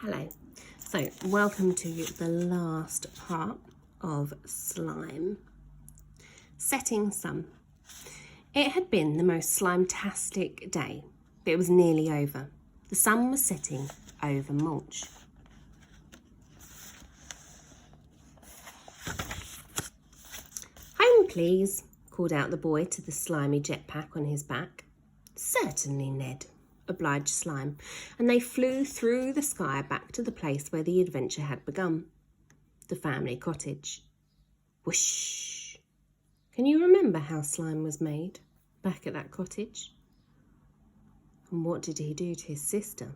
Hello. So, welcome to the last part of slime. Setting sun. It had been the most slime-tastic day, but it was nearly over. The sun was setting over mulch. Home, please, called out the boy to the slimy jetpack on his back. Certainly, Ned, obliged Slime, and they flew through the sky back to the place where the adventure had begun, the family cottage. Whoosh! Can you remember how slime was made back at that cottage? And what did he do to his sister?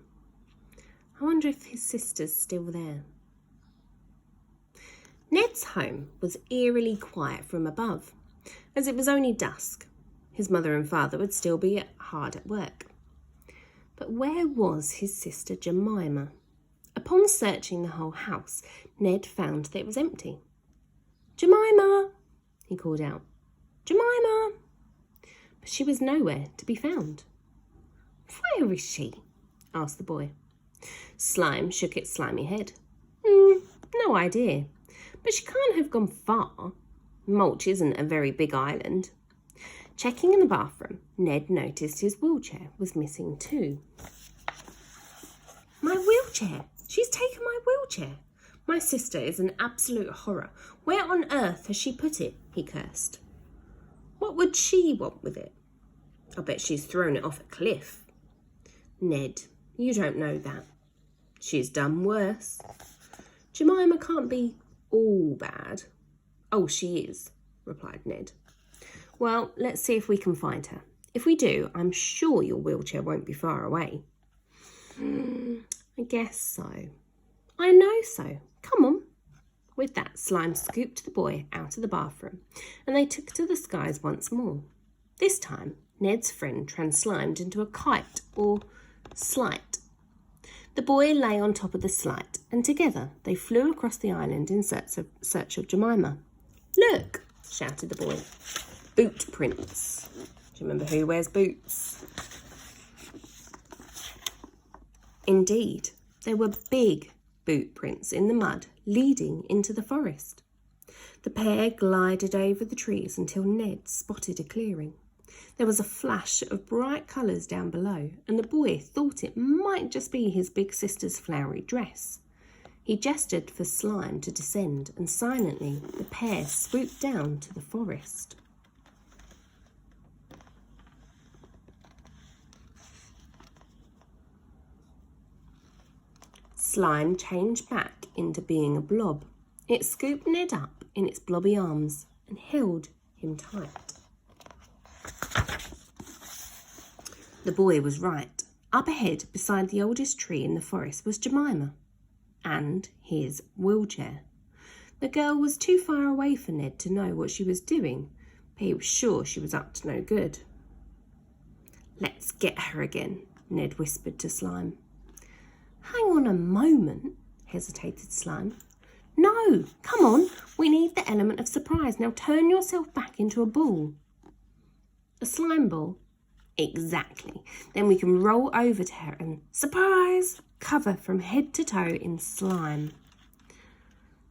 I wonder if his sister's still there. Ned's home was eerily quiet from above, as it was only dusk. His mother and father would still be hard at work. But where was his sister Jemima? Upon searching the whole house, Ned found that it was empty. Jemima, he called out. Jemima! But she was nowhere to be found. Where is she? Asked the boy. Slime shook its slimy head. No idea, but she can't have gone far. Mulch isn't a very big island. Checking in the bathroom, Ned noticed his wheelchair was missing too. My wheelchair! She's taken my wheelchair! My sister is an absolute horror. Where on earth has she put it? He cursed. What would she want with it? I bet she's thrown it off a cliff. Ned, you don't know that. She's done worse. Jemima can't be all bad. Oh, she is, replied Ned. Well, let's see if we can find her. If we do, I'm sure your wheelchair won't be far away. I guess so. I know so. Come on. With that, Slime scooped the boy out of the bathroom, and they took to the skies once more. This time, Ned's friend translimed into a kite, or slite. The boy lay on top of the slite, and together they flew across the island in search of Jemima. Look, shouted the boy. Boot prints. Do you remember who wears boots? Indeed, there were big boot prints in the mud leading into the forest. The pair glided over the trees until Ned spotted a clearing. There was a flash of bright colours down below, and the boy thought it might just be his big sister's flowery dress. He gestured for Slime to descend, and silently the pair swooped down to the forest. Slime changed back into being a blob. It scooped Ned up in its blobby arms and held him tight. The boy was right. Up ahead, beside the oldest tree in the forest, was Jemima and his wheelchair. The girl was too far away for Ned to know what she was doing, but he was sure she was up to no good. Let's get her again, Ned whispered to Slime. Hang on a moment, hesitated Slime. No, come on, we need the element of surprise. Now turn yourself back into a ball. A slime ball? Exactly. Then we can roll over to her and, surprise, cover from head to toe in slime.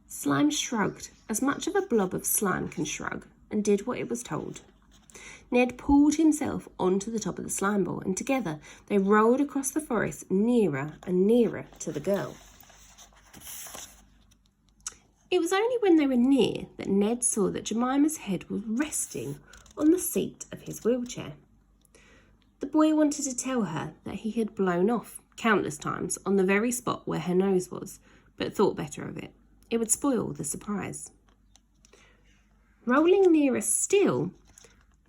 Slime shrugged, as much of a blob of slime can shrug, and did what it was told. Ned pulled himself onto the top of the slime ball, and together they rolled across the forest nearer and nearer to the girl. It was only when they were near that Ned saw that Jemima's head was resting on the seat of his wheelchair. The boy wanted to tell her that he had blown off countless times on the very spot where her nose was, but thought better of it. It would spoil the surprise. Rolling nearer still,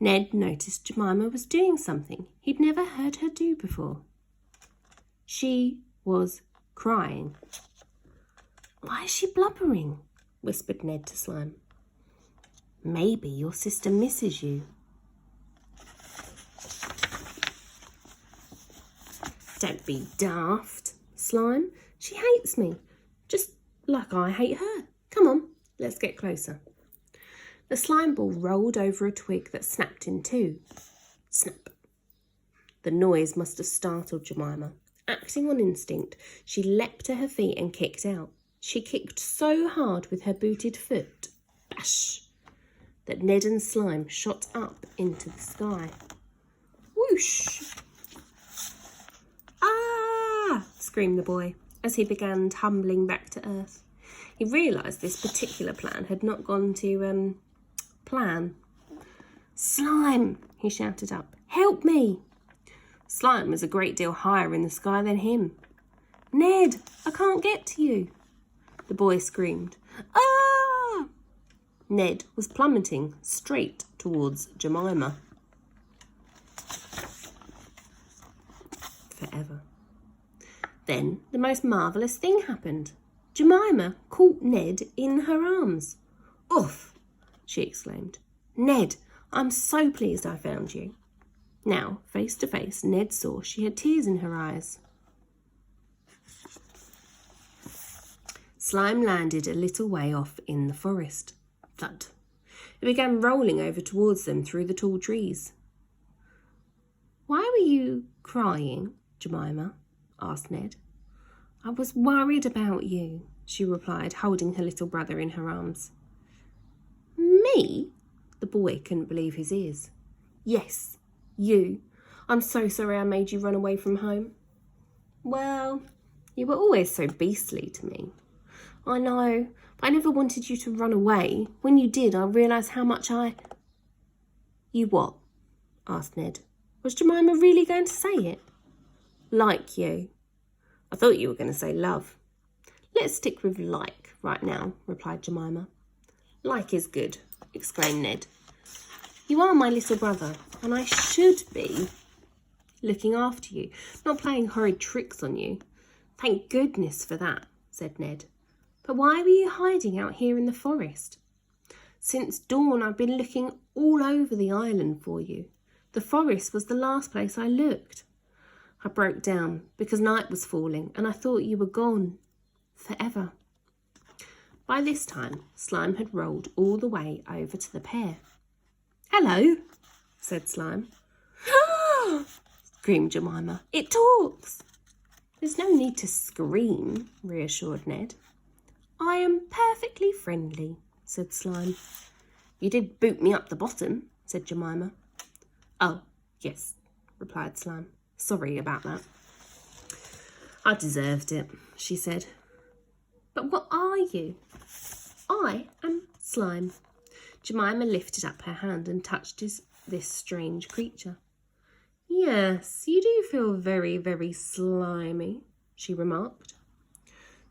Ned noticed Jemima was doing something he'd never heard her do before. She was crying. Why is she blubbering? Whispered Ned to Slime. Maybe your sister misses you. Don't be daft, Slime. She hates me, just like I hate her. Come on, let's get closer. The slime ball rolled over a twig that snapped in two. Snap. The noise must have startled Jemima, Acting on instinct, she leapt to her feet and kicked out. She kicked so hard with her booted foot, bash, that Ned and Slime shot up into the sky. Whoosh! Ah! Screamed the boy as he began tumbling back to earth. He realised this particular plan had not gone to plan. Slime! He shouted up. Help me! Slime was a great deal higher in the sky than him. Ned, I can't get to you. The boy screamed. Ah! Ned was plummeting straight towards Jemima. Forever. Then the most marvellous thing happened. Jemima caught Ned in her arms. Oof! She exclaimed. Ned, I'm so pleased I found you. Now, face to face, Ned saw she had tears in her eyes. Slime landed a little way off in the forest. Thud. It began rolling over towards them through the tall trees. Why were you crying, Jemima? Asked Ned. I was worried about you, she replied, holding her little brother in her arms. Me? The boy couldn't believe his ears. Yes, you. I'm so sorry I made you run away from home. Well, you were always so beastly to me. I know, but I never wanted you to run away. When you did, I realised how much You what? Asked Ned. Was Jemima really going to say it? Like you. I thought you were going to say love. Let's stick with like right now, replied Jemima. Like is good, exclaimed Ned. You are my little brother, and I should be looking after you, not playing horrid tricks on you. Thank goodness for that, said Ned. But why were you hiding out here in the forest? Since dawn, I've been looking all over the island for you. The forest was the last place I looked. I broke down because night was falling, and I thought you were gone forever. By this time, Slime had rolled all the way over to the pair. Hello, said Slime. Screamed Jemima. It talks. There's no need to scream, reassured Ned. I am perfectly friendly, said Slime. You did boot me up the bottom, said Jemima. Oh, yes, replied Slime. Sorry about that. I deserved it, she said. But what are you? I am Slime. Jemima lifted up her hand and touched this strange creature. Yes, you do feel very, very slimy, she remarked.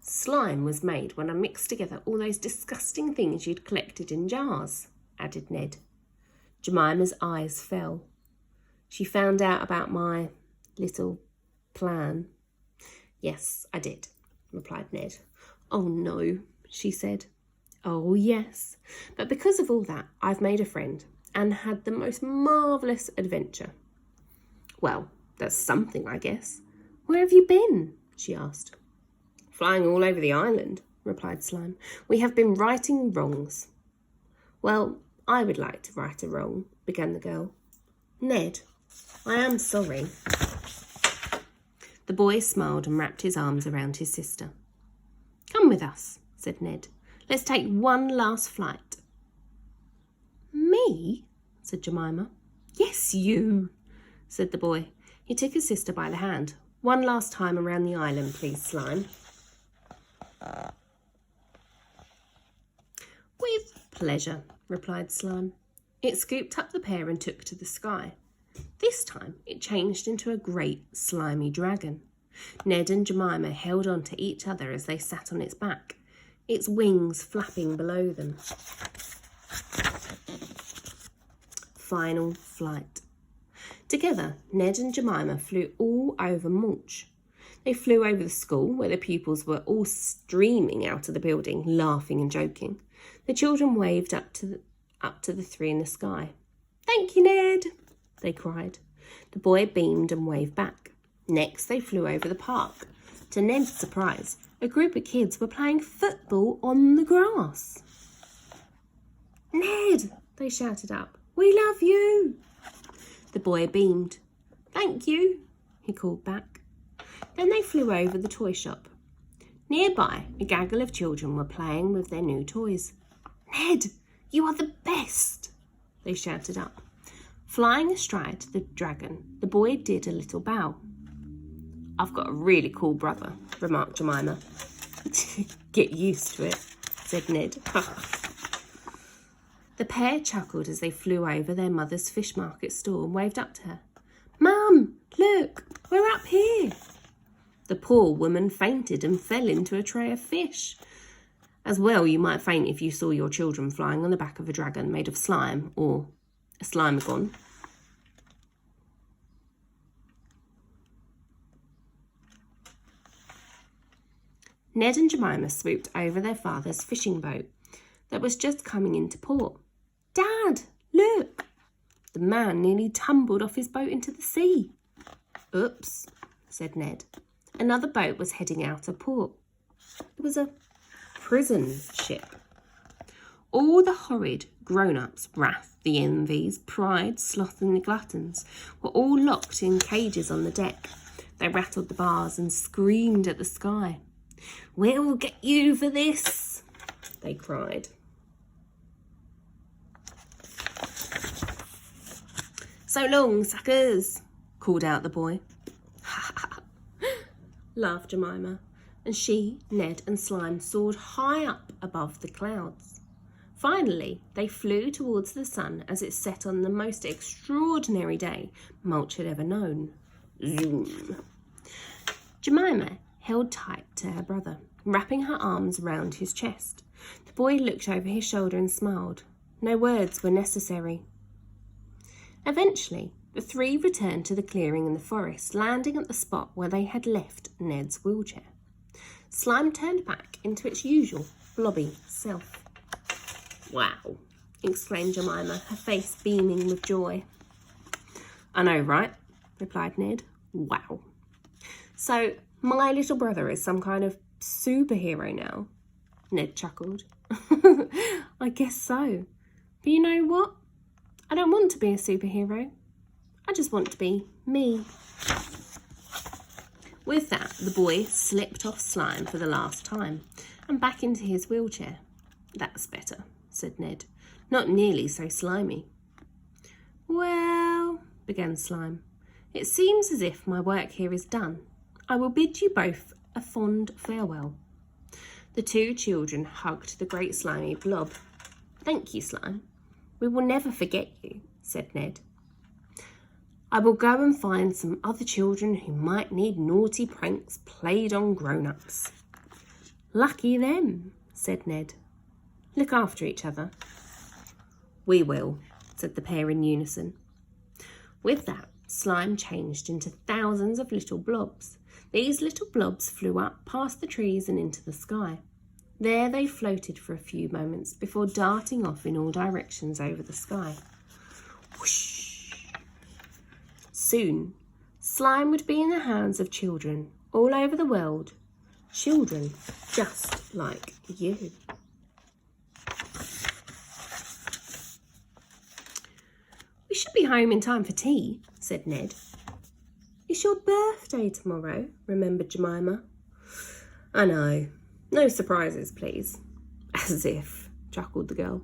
Slime was made when I mixed together all those disgusting things you'd collected in jars, added Ned. Jemima's eyes fell. She found out about my little plan. Yes, I did, replied Ned. Oh no, she said. Oh yes, but because of all that, I've made a friend and had the most marvellous adventure. Well, that's something, I guess. Where have you been? She asked. Flying all over the island, replied Slime. We have been righting wrongs. Well, I would like to right a wrong, began the girl. Ned, I am sorry. The boy smiled and wrapped his arms around his sister. Come with us, said Ned. Let's take one last flight. Me? Said Jemima. Yes, you, said the boy. He took his sister by the hand. One last time around the island, please, Slime. With pleasure, replied Slime. It scooped up the pair and took to the sky. This time it changed into a great slimy dragon. Ned and Jemima held on to each other as they sat on its back, its wings flapping below them. Final flight. Together, Ned and Jemima flew all over Mulch. They flew over the school, where the pupils were all streaming out of the building, laughing and joking. The children waved up to the three in the sky. Thank you, Ned, they cried. The boy beamed and waved back. Next, they flew over the park. To Ned's surprise, a group of kids were playing football on the grass. Ned, they shouted up, we love you. The boy beamed. Thank you, he called back. Then they flew over the toy shop. Nearby, a gaggle of children were playing with their new toys. "Ned, you are the best!" they shouted up. Flying astride the dragon, the boy did a little bow. "I've got a really cool brother," remarked Jemima. "Get used to it," said Ned. The pair chuckled as they flew over their mother's fish market stall and waved up to her. "Mum, look, we're up here." The poor woman fainted and fell into a tray of fish. As well, you might faint if you saw your children flying on the back of a dragon made of slime or a slimagon. Ned and Jemima swooped over their father's fishing boat that was just coming into port. "Dad, look!" The man nearly tumbled off his boat into the sea. "Oops," said Ned. Another boat was heading out of port. It was a prison ship. All the horrid grown-ups, Wrath, the Envies, Pride, Sloth and the Gluttons, were all locked in cages on the deck. They rattled the bars and screamed at the sky. "We'll get you for this," they cried. "So long, suckers," called out the boy. Laughed Jemima, and she, Ned and Slime soared high up above the clouds. Finally, they flew towards the sun as it set on the most extraordinary day Mulch had ever known. Zoom! Jemima held tight to her brother, wrapping her arms round his chest. The boy looked over his shoulder and smiled. No words were necessary. Eventually, the three returned to the clearing in the forest, landing at the spot where they had left Ned's wheelchair. Slime turned back into its usual blobby self. "Wow," exclaimed Jemima, her face beaming with joy. "I know, right?" replied Ned. "Wow. So my little brother is some kind of superhero now?" Ned chuckled. "I guess so. But you know what? I don't want to be a superhero. I just want to be me." With that, the boy slipped off Slime for the last time and back into his wheelchair. "That's better," said Ned. "Not nearly so slimy." "Well," began Slime, "it seems as if my work here is done. I will bid you both a fond farewell." The two children hugged the great slimy blob. "Thank you, Slime. We will never forget you," said Ned. "I will go and find some other children who might need naughty pranks played on grown-ups." "Lucky them," said Ned. "Look after each other." "We will," said the pair in unison. With that, Slime changed into thousands of little blobs. These little blobs flew up past the trees and into the sky. There they floated for a few moments before darting off in all directions over the sky. Whoosh! Soon, Slime would be in the hands of children all over the world. Children just like you. "We should be home in time for tea," said Ned. "It's your birthday tomorrow," remembered Jemima. "I know. No surprises, please." "As if," chuckled the girl.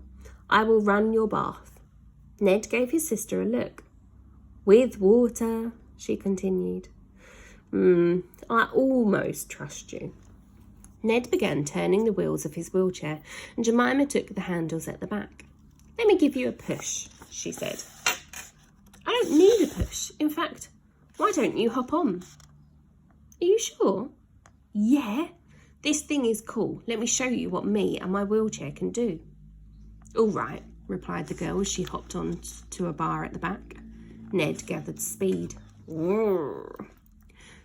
"I will run your bath." Ned gave his sister a look. "With water," she continued. I almost trust you." Ned began turning the wheels of his wheelchair, and Jemima took the handles at the back. "Let me give you a push," she said. "I don't need a push. In fact, why don't you hop on?" "Are you sure?" "Yeah. This thing is cool. Let me show you what me and my wheelchair can do." "All right," replied the girl as she hopped on to a bar at the back. Ned gathered speed.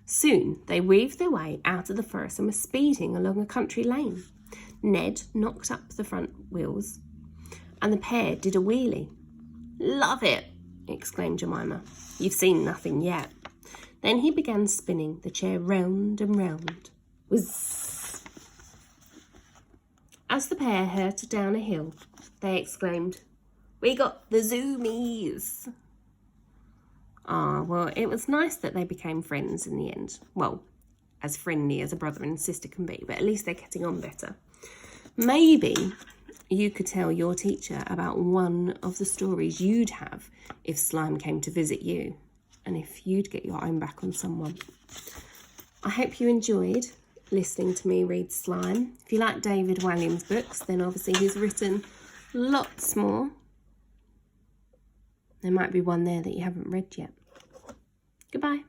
Soon they weaved their way out of the forest and were speeding along a country lane. Ned knocked up the front wheels and the pair did a wheelie. "Love it!" exclaimed Jemima. "You've seen nothing yet." Then he began spinning the chair round and round. Whizz! As the pair hurtled down a hill, they exclaimed, "We got the zoomies!" Well, it was nice that they became friends in the end. Well, as friendly as a brother and sister can be, but at least they're getting on better. Maybe you could tell your teacher about one of the stories you'd have if slime came to visit you, and if you'd get your own back on someone. I hope you enjoyed listening to me read Slime. If you like David Walliams' books, then obviously he's written lots more. There might be one there that you haven't read yet. Goodbye.